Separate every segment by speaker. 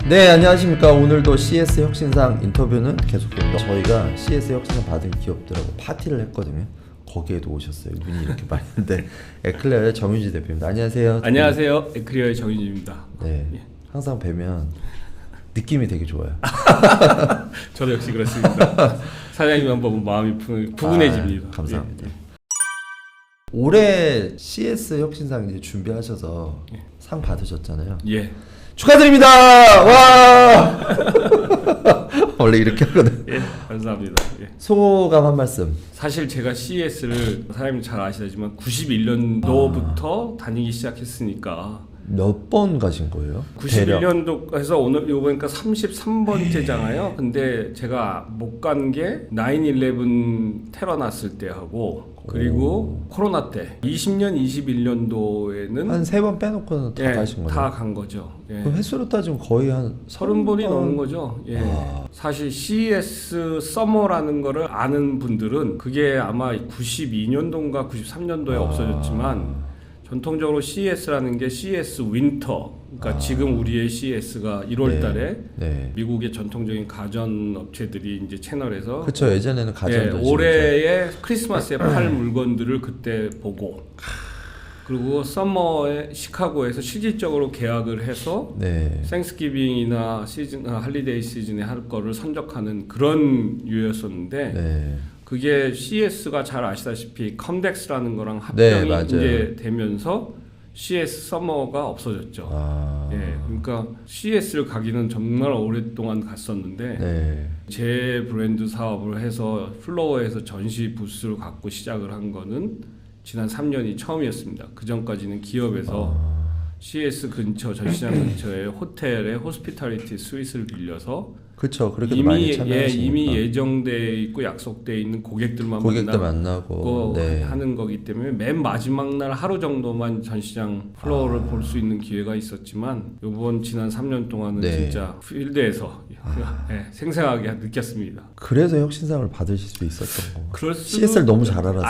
Speaker 1: 네, 안녕하십니까. 오늘도 CS 혁신상 인터뷰는 계속됩니다. 저희가 CS 혁신상 받은 기업들하고 파티를 했거든요. 거기에도 오셨어요. 눈이 이렇게 많은데 에클레어의 정유지 대표입니다. 안녕하세요.
Speaker 2: 안녕하세요. 에클레어의 정유지입니다.
Speaker 1: 네,
Speaker 2: 예.
Speaker 1: 항상 뵈면 느낌이 되게 좋아요.
Speaker 2: 저도 역시 그렇습니다. 사장님만 보면 마음이 푸근해집니다.
Speaker 1: 감사합니다.
Speaker 2: 예.
Speaker 1: 올해 CS 혁신상 이제 준비하셔서
Speaker 2: 예.
Speaker 1: 상 받으셨잖아요.
Speaker 2: 예.
Speaker 1: 축하드립니다. 와. 원래 이렇게 하거든.
Speaker 2: 예. 감사합니다. 예.
Speaker 1: 소감 한 말씀.
Speaker 2: 사실 제가 CES를 사장님 잘 아시다지만 91년도부터 다니기 시작했으니까
Speaker 1: 몇 번 가신 거예요?
Speaker 2: 91년도에서 오늘 요번이니까 33번째잖아요. 근데 제가 못 간 게 9/11 테러 났을 때 하고 그리고 코로나 때 20년, 21년도에는
Speaker 1: 한 3번 빼놓고는 다 가신 거예요?
Speaker 2: 다 간 거죠. 예.
Speaker 1: 그럼 횟수로 따지면 거의 한
Speaker 2: 30번이 넘은 거죠. 예. 사실 CES 서머라는 거를 아는 분들은 그게 아마 92년도인가 93년도에 없어졌지만 전통적으로 CES라는 게 CES 윈터, 그러니까 지금 우리의 CES가 1월 달에
Speaker 1: 네.
Speaker 2: 미국의 전통적인 가전 업체들이 이제 채널에서
Speaker 1: 그쵸. 예전에는 가전
Speaker 2: 올해의 크리스마스에 팔 물건들을 그때 보고 그리고 서머에 시카고에서 실질적으로 계약을 해서
Speaker 1: 네.
Speaker 2: 땡스기빙이나 할리데이 시즌에 할 거를 선적하는 그런 유였었는데
Speaker 1: 네.
Speaker 2: 그게 CES가 잘 아시다시피 컴덱스라는 거랑 합병이 이제 되면서 CS 서머가 없어졌죠. 예, 그러니까 CES를 가기는 정말 오랫동안 갔었는데
Speaker 1: 네.
Speaker 2: 제 브랜드 사업을 해서 플로어에서 전시 부스를 갖고 시작을 한 거는 지난 3년이 처음이었습니다. 그 전까지는 기업에서 CS 근처 전시장 근처에 호텔에 호스피탈리티 스위스를 빌려서
Speaker 1: 그렇죠. 그렇게 많이 참여하시니까.
Speaker 2: 이미 예정돼 있고 약속돼 있는 고객들
Speaker 1: 만나고 네.
Speaker 2: 하는 거기 때문에 맨 마지막 날 하루 정도만 전시장 플로어를 볼 수 있는 기회가 있었지만 이번 지난 3년 동안은 진짜 필드에서 생생하게 느꼈습니다.
Speaker 1: 그래서 혁신상을 받으실 수 있었던 거.
Speaker 2: CS를
Speaker 1: CS를 너무 잘 알아서.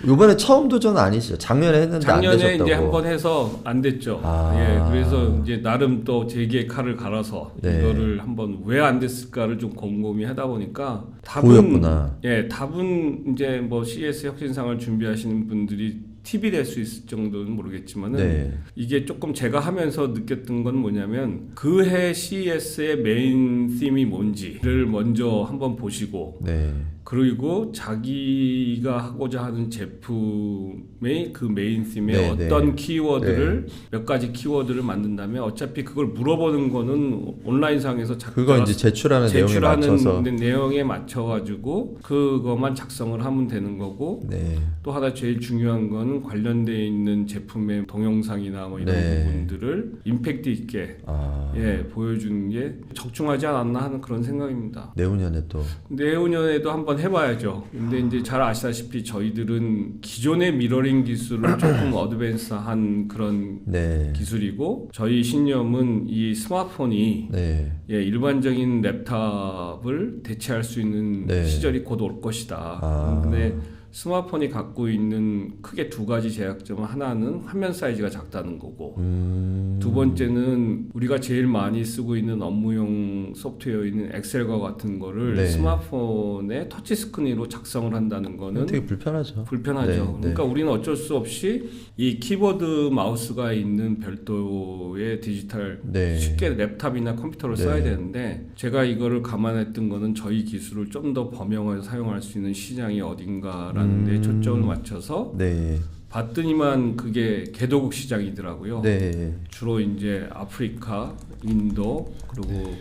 Speaker 1: 이번에 처음 도전 아니시죠? 작년에 했는데 안 되셨다고.
Speaker 2: 작년에 이제 한번 해서 안 됐죠. 예, 그래서 이제 나름 또 제기의 칼을 갈아서 이거를 한번 왜 안 됐을까를 좀 곰곰이 하다 보니까
Speaker 1: 보였구나.
Speaker 2: 답은 이제 뭐 CS 혁신상을 준비하시는 분들이 팁이 될 수 있을 정도는 모르겠지만은 이게 조금 제가 하면서 느꼈던 건 뭐냐면 그 해 CES의 메인 팀이 뭔지를 먼저 한번 보시고 그리고 자기가 하고자 하는 제품의 그 메인 팀의 어떤 키워드를 몇 가지 키워드를 만든다면 어차피 그걸 물어보는 거는 온라인상에서
Speaker 1: 그거 이제 제출하는
Speaker 2: 내용에 맞춰가지고 그것만 작성을 하면 되는 거고 또 하나 제일 중요한 거는 관련되어 있는 제품의 동영상이나 뭐 이런 부분들을 임팩트 있게 보여주는 게 적중하지 않았나 하는 그런 생각입니다. 내후년에도 한번 해봐야죠. 근데 이제 잘 아시다시피 저희들은 기존의 미러링 기술을 조금 어드밴스한 그런 기술이고 저희 신념은 이 스마트폰이 일반적인 랩탑을 대체할 수 있는 시절이 곧 올 것이다. 근데 스마트폰이 갖고 있는 크게 두 가지 제약점은 하나는 화면 사이즈가 작다는 거고 두 번째는 우리가 제일 많이 쓰고 있는 업무용 소프트웨어인 엑셀과 같은 거를 스마트폰에 터치스크린으로 작성을 한다는 거는
Speaker 1: 되게 불편하죠.
Speaker 2: 그러니까 우리는 어쩔 수 없이 이 키보드 마우스가 있는 별도의 디지털 쉽게 랩탑이나 컴퓨터를 써야 되는데 제가 이거를 감안했던 거는 저희 기술을 좀 더 범용해서 사용할 수 있는 시장이 어딘가라는 데 초점을 맞춰서 봤더니만 그게 개도국 시장이더라고요. 주로 이제 아프리카, 인도 그리고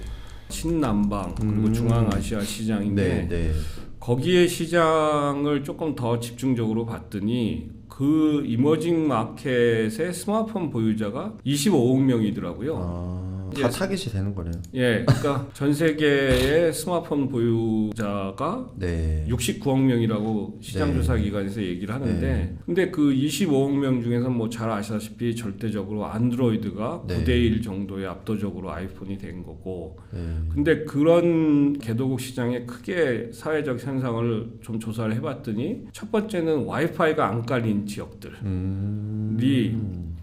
Speaker 2: 신남방 그리고 중앙아시아 시장인데 거기에 시장을 조금 더 집중적으로 봤더니 그 이머징 마켓의 스마트폰 보유자가 25억 명이더라고요.
Speaker 1: 다 타깃이 되는 거네요.
Speaker 2: 그러니까 전 세계의 스마트폰 보유자가 69억 명이라고 시장조사기관에서 얘기를 하는데 근데 그 25억 명 중에서 뭐 잘 아시다시피 절대적으로 안드로이드가 9대1 정도의 압도적으로 아이폰이 된 거고 근데 그런 개도국 시장에 크게 사회적 현상을 좀 조사를 해봤더니 첫 번째는 와이파이가 안 깔린 지역들이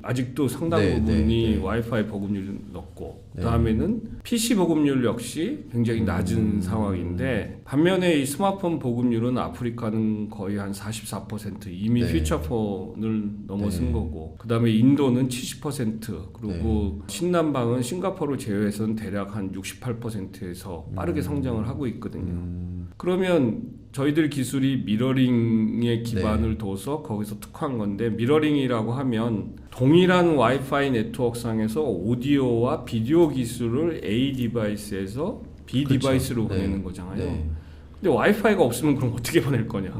Speaker 2: 아직도 상당
Speaker 1: 네,
Speaker 2: 부분이
Speaker 1: 네.
Speaker 2: 와이파이 보급률이 높고
Speaker 1: 네.
Speaker 2: 그다음에는 PC 보급률 역시 굉장히 낮은 상황인데 반면에 이 스마트폰 보급률은 아프리카는 거의 한 44% 이미
Speaker 1: 네.
Speaker 2: 피처폰을 넘어선
Speaker 1: 네.
Speaker 2: 거고 그다음에 인도는 70% 그리고 신남방은 싱가포르를 제외해서는 대략 한 68%에서 빠르게 성장을 하고 있거든요. 그러면 저희들 기술이 미러링에 기반을 둬서 거기서 특화한 건데 미러링이라고 하면 동일한 와이파이 네트워크상에서 오디오와 비디오 기술을 A 디바이스에서 B
Speaker 1: 그렇죠.
Speaker 2: 디바이스로
Speaker 1: 네.
Speaker 2: 보내는 거잖아요.
Speaker 1: 네.
Speaker 2: 근데 와이파이가 없으면 그럼 어떻게 보낼 거냐?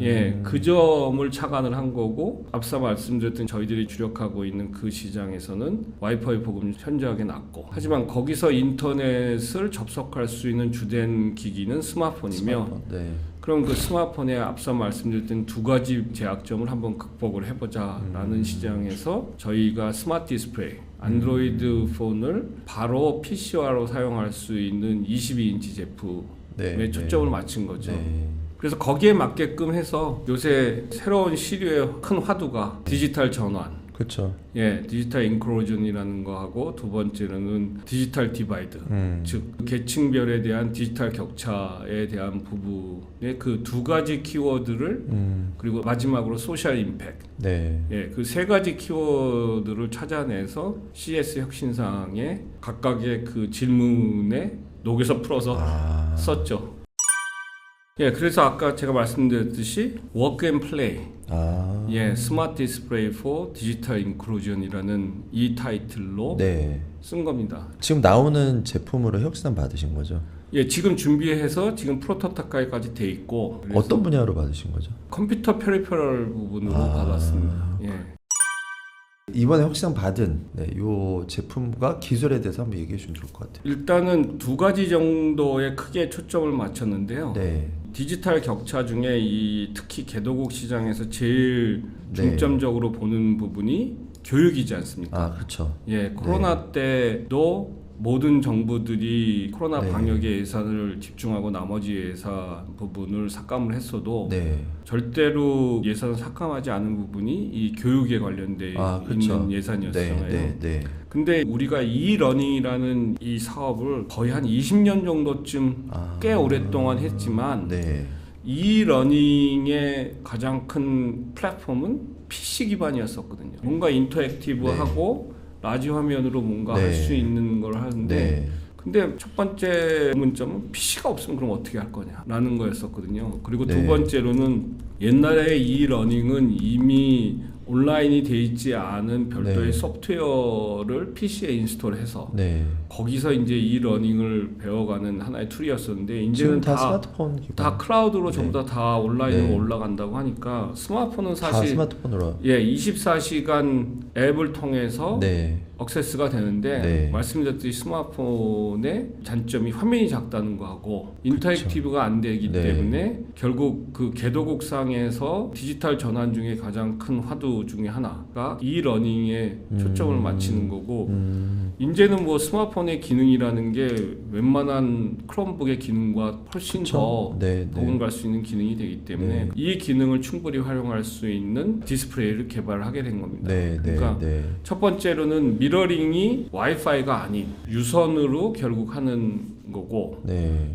Speaker 2: 예, 그 점을 착안을 한 거고 앞서 말씀드렸던 저희들이 주력하고 있는 그 시장에서는 와이파이 보급률 현저하게 낮고 하지만 거기서 인터넷을 접속할 수 있는 주된 기기는 스마트폰이며
Speaker 1: 스마트폰. 네.
Speaker 2: 그럼 그 스마트폰에 앞서 말씀드렸던 두 가지 제약점을 한번 극복을 해보자라는 시장에서 저희가 스마트 디스플레이 안드로이드 폰을 바로 PC화로 사용할 수 있는 22인치 제품에 초점을 맞춘 거죠.
Speaker 1: 네.
Speaker 2: 그래서 거기에 맞게끔 해서 요새 새로운 시류의 큰 화두가 디지털 전환,
Speaker 1: 그렇죠.
Speaker 2: 예, 디지털 인클루전이라는 거 하고 두 번째로는 디지털 디바이드, 즉 계층별에 대한 디지털 격차에 대한 부분의 그 두 가지 키워드를 그리고 마지막으로 소셜 임팩트,
Speaker 1: 네.
Speaker 2: 예, 그 세 가지 키워드를 찾아내서 CS 혁신상에 각각의 그 질문에 녹여서 풀어서 썼죠. 예, 그래서 아까 제가 말씀드렸듯이 Work and Play, 예, 스마트 디스플레이 for 디지털 인클루전이라는 이 타이틀로
Speaker 1: 네.
Speaker 2: 쓴 겁니다.
Speaker 1: 지금 나오는 제품으로 혁신안 받으신 거죠?
Speaker 2: 예, 지금 준비해서 지금 프로토타입까지 돼 있고
Speaker 1: 어떤 분야로 받으신 거죠?
Speaker 2: 컴퓨터 페리페럴 부분으로 받았습니다. 예.
Speaker 1: 이번에 혁신안 받은 이 제품과 기술에 대해서 한번 얘기해 주면 좋을 것 같아요.
Speaker 2: 일단은 두 가지 정도에 크게 초점을 맞췄는데요.
Speaker 1: 네.
Speaker 2: 디지털 격차 중에 이 특히 개도국 시장에서 제일 중점적으로 보는 부분이 교육이지 않습니까?
Speaker 1: 아, 그렇죠.
Speaker 2: 예, 코로나 때도 모든 정부들이 코로나 방역에 예산을 집중하고 나머지 예산 부분을 삭감을 했어도 절대로 예산을 삭감하지 않은 부분이 이 교육에 관련돼 있는 예산이었잖아요. 근데 우리가 이러닝이라는 이 사업을 거의 한 20년 정도쯤 꽤 오랫동안 했지만 이러닝의 가장 큰 플랫폼은 PC 기반이었었거든요. 뭔가 인터랙티브하고 라지 화면으로 뭔가 할 수 있는 걸 하는데 근데 첫 번째 문점은 PC가 없으면 그럼 어떻게 할 거냐라는 거였었거든요. 그리고 두 번째로는 옛날에 이 러닝은 이미 온라인이 돼 있지 않은 별도의 소프트웨어를 PC에 인스톨해서 거기서 이제 이 러닝을 배워가는 하나의 툴이었었는데 이제는
Speaker 1: 다 스마트폰 기반.
Speaker 2: 다 클라우드로 전부 다 온라인으로 올라간다고 하니까 스마트폰은 사실
Speaker 1: 스마트폰으로
Speaker 2: 24시간 앱을 통해서 액세스가 되는데 말씀드렸듯이 스마트폰의 단점이 화면이 작다는 거하고 인터랙티브가 안 되기 때문에 결국 그 개도국상에서 디지털 전환 중에 가장 큰 화두 중에 하나가 이 러닝에 초점을 맞추는 거고 이제는 뭐 스마트폰의 기능이라는 게 웬만한 크롬북의 기능과 훨씬 더 버금갈 수 있는 기능이 되기 때문에 이 기능을 충분히 활용할 수 있는 디스플레이를 개발하게 된 겁니다. 그러니까 첫 번째로는 미러링이 와이파이가 아닌 유선으로 결국 하는 거고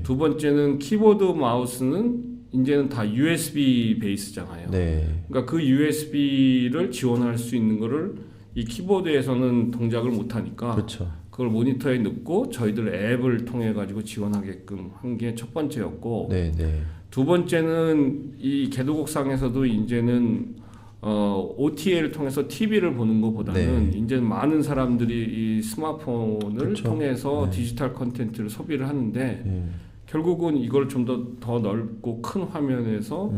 Speaker 2: 두 번째는 키보드 마우스는 이제는 다 USB 베이스잖아요. 그러니까 그 USB를 지원할 수 있는 거를 이 키보드에서는 동작을 못 하니까 그걸 모니터에 넣고 저희들 앱을 통해 가지고 지원하게끔 한 게 첫 번째였고 두 번째는 이 개도국상에서도 이제는 OTA를 통해서 TV를 보는 것보다는 이제 많은 사람들이 이 스마트폰을 통해서 디지털 콘텐츠를 소비를 하는데 결국은 이걸 좀 더 넓고 큰 화면에서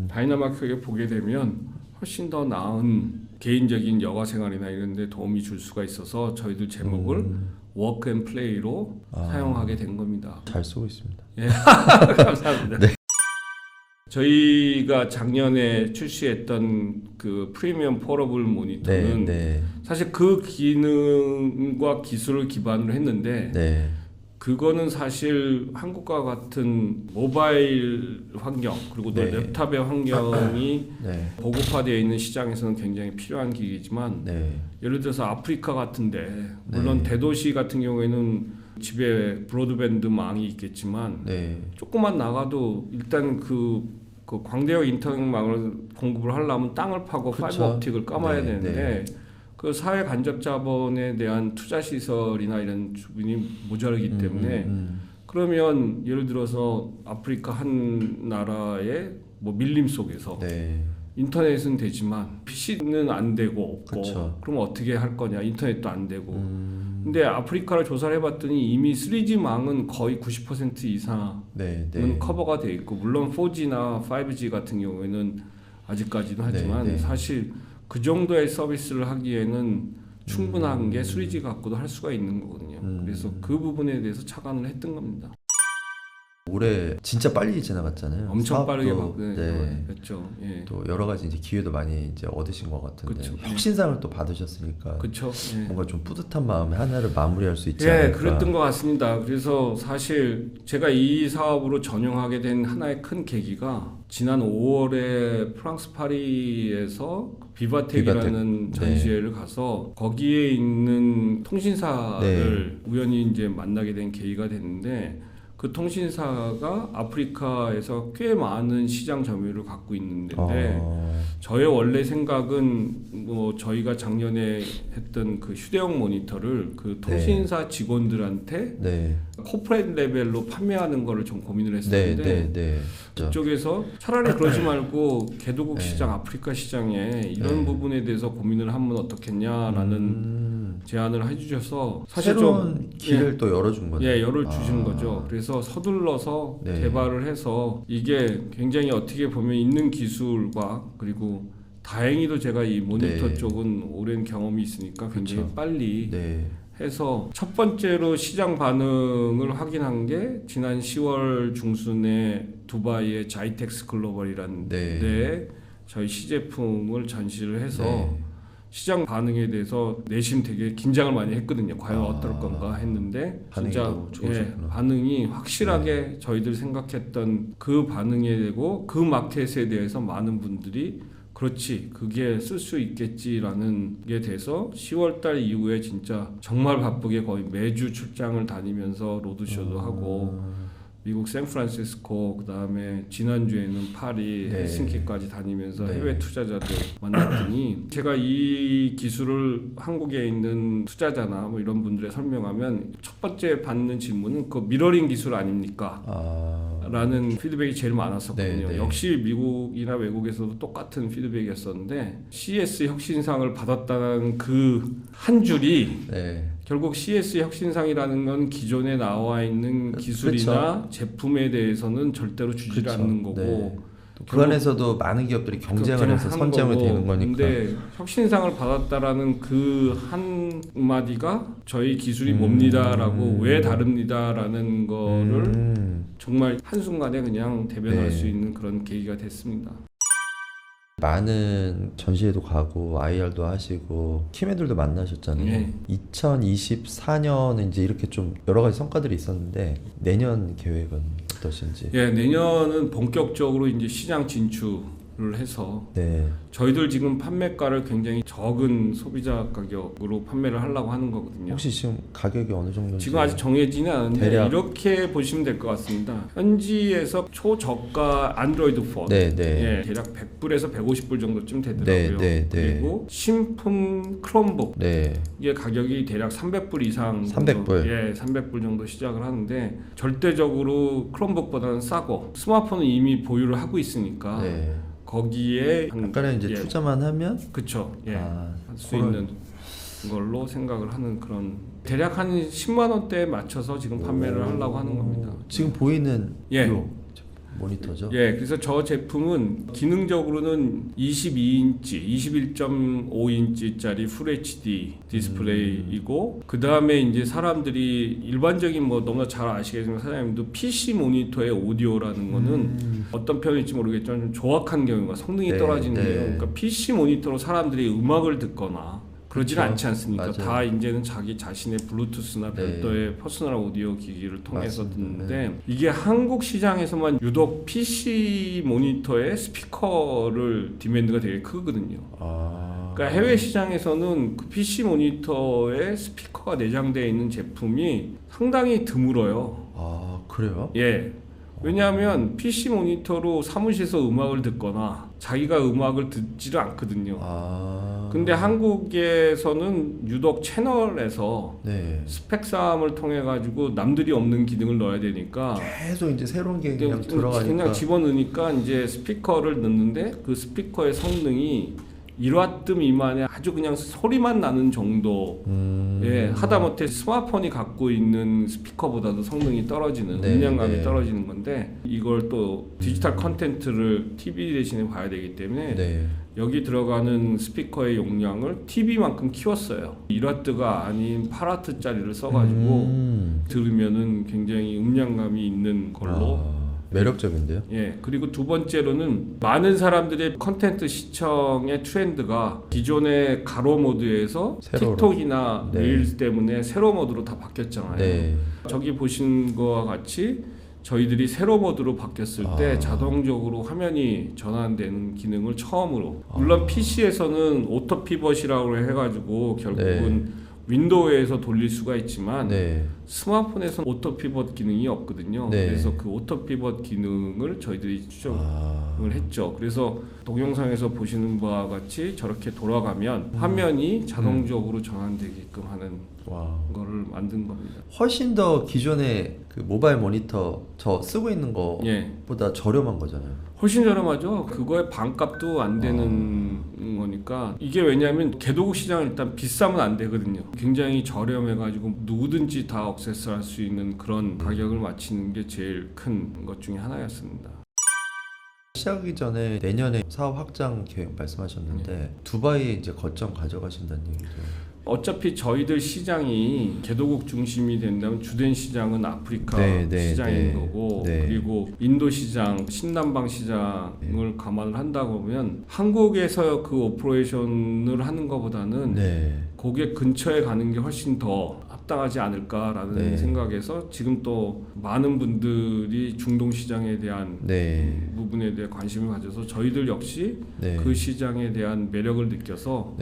Speaker 2: 다이나믹하게 보게 되면 훨씬 더 나은 개인적인 여가 생활이나 이런 데 도움이 줄 수가 있어서 저희들 제목을 워크 앤 플레이로 사용하게 된 겁니다.
Speaker 1: 잘 쓰고 있습니다.
Speaker 2: 예. 감사합니다. 저희가 작년에 출시했던 그 프리미엄 포러블 모니터는 사실 그 기능과 기술을 기반으로 했는데 그거는 사실 한국과 같은 모바일 환경 그리고 또
Speaker 1: 네.
Speaker 2: 랩탑의 환경이
Speaker 1: 네.
Speaker 2: 보급화되어 있는 시장에서는 굉장히 필요한 기기지만
Speaker 1: 네.
Speaker 2: 예를 들어서 아프리카 같은데 물론
Speaker 1: 네.
Speaker 2: 대도시 같은 경우에는 집에 브로드밴드망이 있겠지만
Speaker 1: 네.
Speaker 2: 조금만 나가도 일단 그 광대역 인터넷망을 공급을 하려면 땅을 파고
Speaker 1: 그쵸.
Speaker 2: 파이버 옵틱을 까마야
Speaker 1: 네,
Speaker 2: 되는데 그 사회 간접 자본에 대한 투자 시설이나 이런 부분이 모자라기 때문에 그러면 예를 들어서 아프리카 한 나라의 뭐 밀림 속에서
Speaker 1: 네.
Speaker 2: 인터넷은 되지만 PC는 안 되고 없고
Speaker 1: 그쵸.
Speaker 2: 그럼 어떻게 할 거냐 인터넷도 안 되고 근데 아프리카를 조사를 해봤더니 이미 3G망은 거의 90% 이상은
Speaker 1: 네. 네.
Speaker 2: 커버가 돼 있고 물론 4G나 5G 같은 경우에는 아직까지는 하지만
Speaker 1: 네, 네.
Speaker 2: 사실 그 정도의 서비스를 하기에는 충분한 게 3G 갖고도 할 수가 있는 거거든요. 그래서 그 부분에 대해서 착안을 했던 겁니다.
Speaker 1: 올해 진짜 빨리 지나갔잖아요.
Speaker 2: 엄청 빠르게
Speaker 1: 네.
Speaker 2: 바뀌었죠. 예.
Speaker 1: 또 여러 가지 이제 기회도 많이 이제 얻으신 것 같은데
Speaker 2: 그쵸.
Speaker 1: 혁신상을 또 받으셨으니까
Speaker 2: 그렇죠. 예.
Speaker 1: 뭔가 좀 뿌듯한 마음에 하나를 마무리할 수 있지
Speaker 2: 예,
Speaker 1: 않을까.
Speaker 2: 그랬던 것 같습니다. 그래서 사실 제가 이 사업으로 전용하게 된 하나의 큰 계기가 지난 5월에 프랑스 파리에서 비바텍이라는
Speaker 1: 비바텍.
Speaker 2: 전시회를 가서 거기에 있는 통신사를
Speaker 1: 네.
Speaker 2: 우연히 이제 만나게 된 계기가 됐는데 그 통신사가 아프리카에서 꽤 많은 시장 점유율을 갖고 있는데 저의 원래 생각은 뭐 저희가 작년에 했던 그 휴대용 모니터를 그 통신사 직원들한테
Speaker 1: 네.
Speaker 2: 코퍼레이트 레벨로 판매하는 거를 좀 고민을 했었는데
Speaker 1: 네. 네. 네.
Speaker 2: 그쪽에서 차라리 그러지 말고 개도국
Speaker 1: 네.
Speaker 2: 시장, 아프리카 시장에 이런
Speaker 1: 네.
Speaker 2: 부분에 대해서 고민을 하면 어떻겠냐라는 제안을 해주셔서 사실
Speaker 1: 새로운
Speaker 2: 좀
Speaker 1: 길을 또 열어준 거네요.
Speaker 2: 예, 열어주신 거죠. 그래서 서둘러서
Speaker 1: 네.
Speaker 2: 개발을 해서 이게 굉장히 어떻게 보면 있는 기술과 그리고 다행히도 제가 이 모니터
Speaker 1: 네.
Speaker 2: 쪽은 오랜 경험이 있으니까 굉장히
Speaker 1: 그쵸.
Speaker 2: 빨리
Speaker 1: 네.
Speaker 2: 해서 첫 번째로 시장 반응을 확인한 게 지난 10월 중순에 두바이의 자이텍스 글로벌이라는
Speaker 1: 네.
Speaker 2: 데에 저희 시제품을 전시를 해서
Speaker 1: 네.
Speaker 2: 시장 반응에 대해서 내심 되게 긴장을 많이 했거든요. 과연 어떨 건가 했는데
Speaker 1: 반응이
Speaker 2: 진짜
Speaker 1: 너무 좋으셨구나.
Speaker 2: 반응이 확실하게 저희들 생각했던 그 반응에 되고 그 마켓에 대해서 많은 분들이 그렇지 그게 쓸 수 있겠지라는 게 돼서 10월달 이후에 진짜 정말 바쁘게 거의 매주 출장을 다니면서 로드쇼도 하고 미국 샌프란시스코 그다음에 지난주에는 파리
Speaker 1: 네.
Speaker 2: 헬싱키까지 다니면서
Speaker 1: 네.
Speaker 2: 해외 투자자들 만났더니 제가 이 기술을 한국에 있는 투자자나 뭐 이런 분들에 설명하면 첫 번째 받는 질문은 그 미러링 기술 아닙니까? 라는 피드백이 제일 많았었거든요.
Speaker 1: 네, 네.
Speaker 2: 역시 미국이나 외국에서도 똑같은 피드백이었었는데 CS 혁신상을 받았다는 그 한 줄이
Speaker 1: 네.
Speaker 2: 결국 CS 혁신상이라는 건 기존에 나와 있는 기술이나
Speaker 1: 그렇죠.
Speaker 2: 제품에 대해서는 절대로 주지
Speaker 1: 그렇죠.
Speaker 2: 않는 거고
Speaker 1: 네. 그 안에서도 많은 기업들이 경쟁을 해서
Speaker 2: 하는
Speaker 1: 선점이
Speaker 2: 거고.
Speaker 1: 되는 거니까.
Speaker 2: 근데 혁신상을 받았다라는 그 한마디가 저희 기술이 뭡니다라고 왜 다릅니다라는 거를 정말 한순간에 그냥 대변할
Speaker 1: 네.
Speaker 2: 수 있는 그런 계기가 됐습니다.
Speaker 1: 많은 전시회도 가고 IR도 하시고 키맨들도 만나셨잖아요.
Speaker 2: 네.
Speaker 1: 2024년은 이제 이렇게 좀 여러 가지 성과들이 있었는데 내년 계획은 어떠신지?
Speaker 2: 예, 내년은 본격적으로 이제 시장 진출을 해서
Speaker 1: 네.
Speaker 2: 저희들 지금 판매가를 굉장히 적은 소비자 가격으로 판매를 하려고 하는 거거든요.
Speaker 1: 혹시 지금 가격이 어느 정도인지?
Speaker 2: 지금 아직 정해지는 않은데
Speaker 1: 대략.
Speaker 2: 이렇게 보시면 될 것 같습니다. 현지에서 초저가 안드로이드 폰
Speaker 1: 네, 네.
Speaker 2: 예, 대략 100불에서 150불 정도쯤 되더라고요.
Speaker 1: 네, 네, 네.
Speaker 2: 그리고 신품 크롬북
Speaker 1: 네.
Speaker 2: 이게 가격이 대략 300불 이상
Speaker 1: 300불.
Speaker 2: 예, 300불 정도 시작을 하는데 절대적으로 크롬북보다는 싸고 스마트폰은 이미 보유를 하고 있으니까
Speaker 1: 네.
Speaker 2: 거기에
Speaker 1: 약간의 이제 투자만 하면
Speaker 2: 그쵸 예,
Speaker 1: 아,
Speaker 2: 할 수 있는 걸로 생각을 하는 그런 대략 한 10만 원대에 맞춰서 지금 판매를 하려고 하는 겁니다.
Speaker 1: 지금 보이는
Speaker 2: 예.
Speaker 1: 요 모니터죠?
Speaker 2: 예, 그래서 저 제품은 기능적으로는 22인치, 21.5인치짜리 풀 HD 디스플레이이고 그 다음에 이제 사람들이 일반적인 뭐 너무나 잘 아시겠지만 사장님도 PC 모니터의 오디오라는 거는 어떤 표현일지 모르겠지만 좀 조악한 경우가 성능이
Speaker 1: 네,
Speaker 2: 떨어지는
Speaker 1: 네.
Speaker 2: 경우, 그러니까 PC 모니터로 사람들이 음악을 듣거나 그러지는
Speaker 1: 그렇죠.
Speaker 2: 않지 않습니까?
Speaker 1: 맞아요.
Speaker 2: 다 이제는 자기 자신의 블루투스나 별도의 퍼스널 오디오 기기를 통해서
Speaker 1: 맞습니다.
Speaker 2: 듣는데 이게 한국 시장에서만 유독 PC 모니터의 스피커를 디맨드가 되게 크거든요. 그러니까 해외 시장에서는 그 PC 모니터에 스피커가 내장되어 있는 제품이 상당히 드물어요.
Speaker 1: 아, 그래요?
Speaker 2: 예. 왜냐하면 PC 모니터로 사무실에서 음악을 듣거나 자기가 음악을 듣지를 않거든요. 근데 한국에서는 유독 채널에서
Speaker 1: 네.
Speaker 2: 스펙 싸움을 통해 가지고 남들이 없는 기능을 넣어야 되니까
Speaker 1: 계속 이제 새로운 게 그냥 들어가니까
Speaker 2: 그냥 집어넣으니까 이제 스피커를 넣는데 그 스피커의 성능이 1와트 미만의 아주 그냥 소리만 나는 정도 예, 하다못해 스마트폰이 갖고 있는 스피커보다도 성능이 떨어지는
Speaker 1: 네,
Speaker 2: 음량감이
Speaker 1: 네.
Speaker 2: 떨어지는 건데 이걸 또 디지털 컨텐츠를 TV 대신에 봐야 되기 때문에
Speaker 1: 네.
Speaker 2: 여기 들어가는 스피커의 용량을 TV만큼 키웠어요. 1와트가 아닌 8와트짜리를 써가지고 들으면은 굉장히 음량감이 있는 걸로
Speaker 1: 매력적인데요.
Speaker 2: 예, 그리고 두 번째로는 많은 사람들의 컨텐츠 시청의 트렌드가 기존의 가로 모드에서
Speaker 1: 세로로.
Speaker 2: 틱톡이나
Speaker 1: 네.
Speaker 2: 릴스 때문에 세로 모드로 다 바뀌었잖아요.
Speaker 1: 네.
Speaker 2: 저기 보신 거와 같이 저희들이 세로 모드로 바뀌었을 때 자동적으로 화면이 전환되는 기능을 처음으로 물론 PC에서는 오토 피벗이라고 해가지고 결국은 윈도우에서 돌릴 수가 있지만
Speaker 1: 네.
Speaker 2: 스마트폰에서는 오토 피벗 기능이 없거든요.
Speaker 1: 네.
Speaker 2: 그래서 그 오토 피벗 기능을 저희들이 추적을 했죠. 그래서 동영상에서 보시는 바와 같이 저렇게 돌아가면 화면이 자동적으로 전환되게끔 하는
Speaker 1: 와.
Speaker 2: 거를 만든 겁니다.
Speaker 1: 훨씬 더 기존의 그 모바일 모니터 저 쓰고 있는
Speaker 2: 예.
Speaker 1: 거보다 저렴한 거잖아요.
Speaker 2: 훨씬 저렴하죠. 그거의 반값도 안 되는 거니까 이게 왜냐하면 개도국 시장은 일단 비싸면 안 되거든요. 굉장히 저렴해가지고 누구든지 다 액세스할 수 있는 그런 가격을 맞추는 게 제일 큰 것 중에 하나였습니다.
Speaker 1: 시작하기 전에 내년에 사업 확장 계획 말씀하셨는데 두바이에 이제 거점 가져가신다는 얘기죠.
Speaker 2: 어차피 저희들 시장이 개도국 중심이 된다면 주된 시장은 아프리카 시장인 거고 그리고 인도 시장, 신남방 시장을 감안을 한다 보면 한국에서 그 오퍼레이션을 하는 것보다는 고객 근처에 가는 게 훨씬 더 합당하지 않을까라는 생각에서 지금 또 많은 분들이 중동 시장에 대한 부분에 대해 관심을 가져서 저희들 역시 그 시장에 대한 매력을 느껴서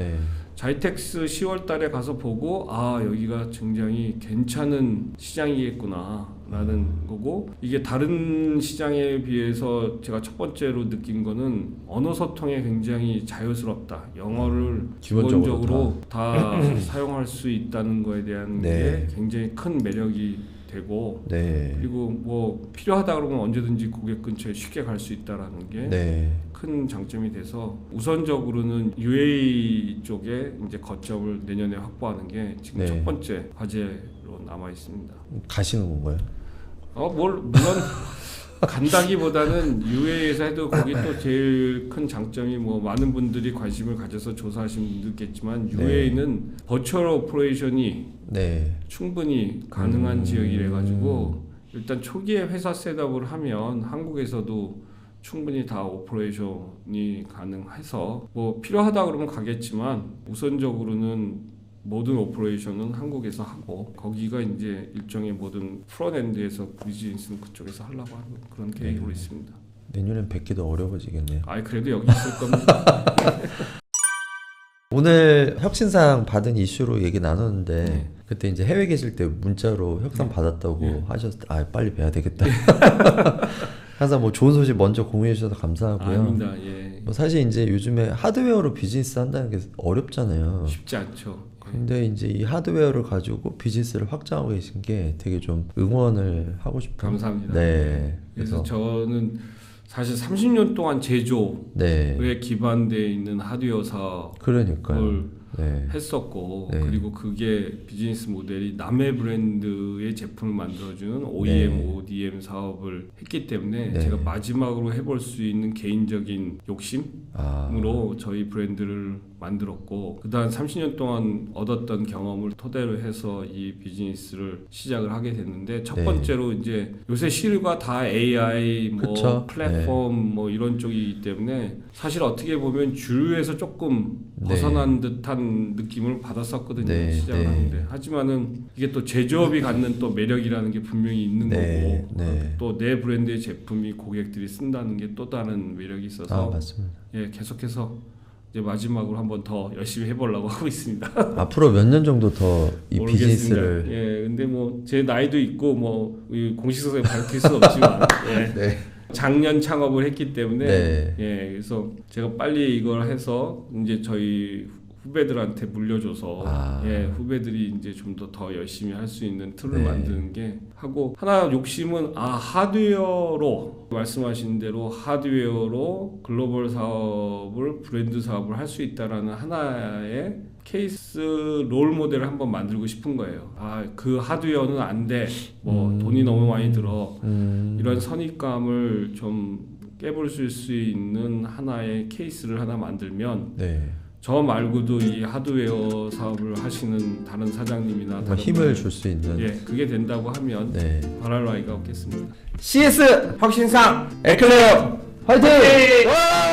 Speaker 2: 자이텍스 10월 달에 가서 보고 아 여기가 굉장히 괜찮은 시장이겠구나 라는 거고 이게 다른 시장에 비해서 제가 첫 번째로 느낀 거는 언어 소통에 굉장히 자유스럽다. 영어를 기본적으로 다 사용할 수 있다는 거에 대한 게 굉장히 큰 매력이 되고 그리고 뭐 필요하다 그러면 언제든지 고객 근처에 쉽게 갈 수 있다라는 게 큰 장점이 돼서 우선적으로는 UAE 쪽에 이제 거점을 내년에 확보하는 게 지금 첫 번째 과제로 남아 있습니다.
Speaker 1: 가시는 건가요?
Speaker 2: 물론 간다기보다는 UAE에서 해도 거기 또 제일 큰 장점이 뭐 많은 분들이 관심을 가져서 조사하신 분도 있겠지만 UAE는 버추얼 오퍼레이션이 충분히 가능한 지역이래 가지고 일단 초기에 회사 셋업을 하면 한국에서도 충분히 다 오퍼레이션이 가능해서 뭐 필요하다 그러면 가겠지만 우선적으로는 모든 오퍼레이션은 한국에서 하고 거기가 이제 일종의 모든 프론엔드에서 비즈니스는 그쪽에서 하려고 하는 그런 계획으로 있습니다.
Speaker 1: 내년엔 뵙기도 어려워지겠네요.
Speaker 2: 그래도 여기 있을 겁니다.
Speaker 1: 오늘 혁신상 받은 이슈로 얘기 나눴는데 그때 이제 해외 계실 때 문자로 혁상 받았다고 하셨을 때 빨리 뵈야 되겠다. 항상 뭐 좋은 소식 먼저 공유해 주셔서 감사하고요.
Speaker 2: 아닙니다.
Speaker 1: 뭐 사실 이제 요즘에 하드웨어로 비즈니스 한다는 게 어렵잖아요.
Speaker 2: 쉽지 않죠.
Speaker 1: 근데 이제 이 하드웨어를 가지고 비즈니스를 확장하고 계신 게 되게 좀 응원을 하고 싶어요.
Speaker 2: 감사합니다.
Speaker 1: 그래서
Speaker 2: 저는 사실 30년 동안 제조에 기반되어 있는 하드웨어 사업을 했었고 그리고 그게 비즈니스 모델이 남의 브랜드의 제품을 만들어주는 OEM, ODM 사업을 했기 때문에 제가 마지막으로 해볼 수 있는 개인적인 욕심으로 저희 브랜드를 만들었고 그다음 30년 동안 얻었던 경험을 토대로 해서 이 비즈니스를 시작을 하게 됐는데 첫 번째로 이제 요새 시류가 다 AI 뭐 플랫폼 뭐 이런 쪽이기 때문에 사실 어떻게 보면 주류에서 조금 벗어난 듯한 흡사한 느낌을 받았었거든요.
Speaker 1: 네,
Speaker 2: 시작을
Speaker 1: 네.
Speaker 2: 하는데 하지만은 이게 또 제조업이 갖는 또 매력이라는 게 분명히 있는
Speaker 1: 네,
Speaker 2: 거고
Speaker 1: 네.
Speaker 2: 또 내 브랜드의 제품이 고객들이 쓴다는 게 또 다른 매력이 있어서
Speaker 1: 맞습니다.
Speaker 2: 예, 계속해서 이제 마지막으로 한번 더 열심히 해보려고 하고 있습니다.
Speaker 1: 앞으로 몇 년 정도 더 이
Speaker 2: 모르겠습니다.
Speaker 1: 비즈니스를
Speaker 2: 예, 근데 뭐 제 나이도 있고 뭐 공식적으로 밝힐 수 없지만 예.
Speaker 1: 네.
Speaker 2: 작년 창업을 했기 때문에
Speaker 1: 네.
Speaker 2: 예, 그래서 제가 빨리 이걸 해서 이제 저희 후배들한테 물려줘서 예, 후배들이 이제 좀 더 열심히 할 수 있는 틀을
Speaker 1: 네.
Speaker 2: 만드는 게 하고 하나 욕심은 하드웨어로 말씀하신 대로 하드웨어로 글로벌 사업을 브랜드 사업을 할 수 있다라는 하나의 케이스 롤 모델을 한번 만들고 싶은 거예요. 그 하드웨어는 안 돼. 뭐 돈이 너무 많이 들어. 이런 선입감을 좀 깨볼 수 있는 하나의 케이스를 하나 만들면
Speaker 1: 네.
Speaker 2: 저 말고도 이 하드웨어 사업을 하시는 다른 사장님이나 다른
Speaker 1: 힘을 줄 수 있는
Speaker 2: 예, 그게 된다고 하면
Speaker 1: 네.
Speaker 2: 바랄 나위가 없겠습니다.
Speaker 1: CS
Speaker 2: 혁신상
Speaker 1: 에클레어 화이팅!
Speaker 2: 와!